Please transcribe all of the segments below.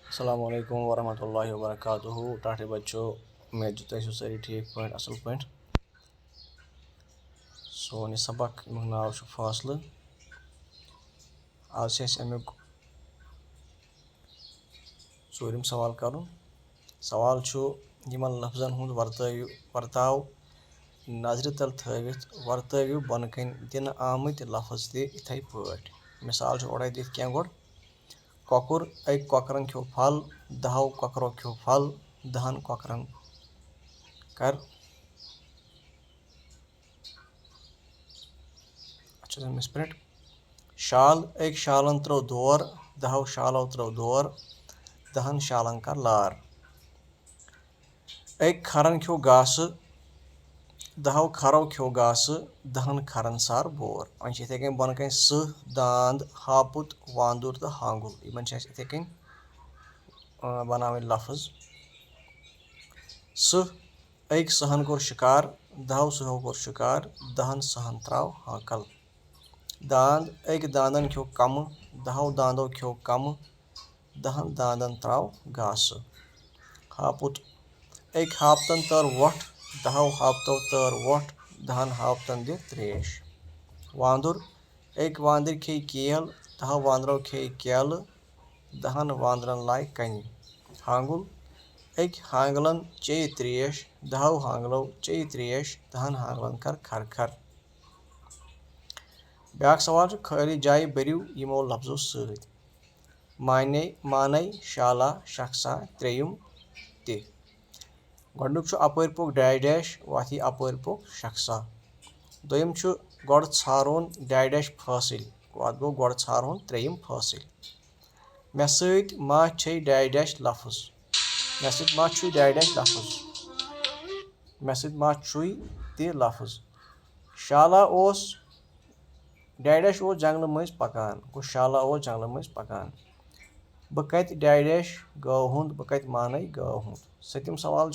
अस्सलाम वालेकुम वरहमतुल्लाहि वबरकातुहू। टाटे बच्चों, उम्मीद जो तुम सारी ठीक पे असल पे। सोन यह सबक नाव फासले। आज अमुक चूरम सवाल कर। सवाल यमन लफ्जन हुंद वर्ताव नजर तल थवित वर्तव बन कन दिन आमत लफ्ज इथे पट। मिसाल ओड़े दिख क्या गोड़ कौकुर अक कौकरन खो फल, दहो कौकरों खो फल, दहन कौकरन कर। अच्छा मिस प्रिंट शाल अक शालन त्रो दौर, दहो शालों त्रो दौर, दहन शालन कर लार। अक खरन खो घास, दहो खरों खो घास, दहन खरन सार बोर। वन इथे कन बन कन सह, दांद, हापुत, वांदुर तो हांगुल इन इथे कन बनावन लफ्ज। सह अक सहन कोर शिकार, दहो सहो कोर शिकार, दहन सहन त्राव हाकल। दांद अक दांदन खो कम, दहो दांदों खो कम, दहन दांदन त्राव घास। हापुत अक हापतन तर वोट, दहो हापतों तर वोट, दहन हापतन दि त्रेश। वांदुर अक वांदर खे केल, दहो वांदरों खे केल, दहन वांदरन लाय कनि। हांगुल अक हांगलन चेय त्रेश, दहो हांगलों चेय त्रेश, दहन हांगलन कर खर खर। ब्याक सवाल खाली जाय भरिव यमो लफ्जों सत। माने, शाला, शख्सा, त्रेयम ति। गोडनुक अपर पुग डैश डैश वथ अपर पुग शख्सा। दोयम गोड़ छारोन डैश डैश फासिल वत गो गोड़ छारोन त्रेयम फासिल। मे सत मा छे डैश डैश लफ्ज, मे सत मा छु डैश डैश लफ्ज, मे सत मा छुई ति लफ्ज। शाला ओस डैश डैश ओस जंगल मज पकान गो शाला ओस जंगल मज पकान। बह कत डैश डैश गौ हुंद, बह कत माने गौ हुंद। सतम सवाल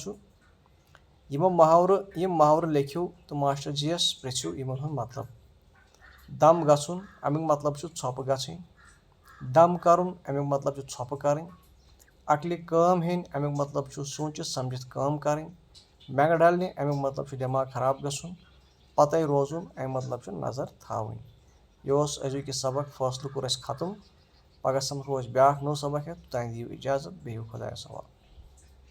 यम मुहावरह लिखियो तो मास्टर जी यस पृछियो यमन हुंद मतलब। दम गछुन अमुक मतलब छप गछिन। दम करुन अमुक मतलब छप करन। अकलि काम हेन अमुक मतलब सोचित समझित काम करन। मेंग डलने अमुक मतलब दिमाग खराब गछुन। पते रोजुन अमुक मतलब नजर थावन। यह अजुक सबक फासलु कोर खत्म। पगह समखो ब्याक नौ सबक हेत। तोतान दियो इजाजत, बिहियो खुदायस हवाल।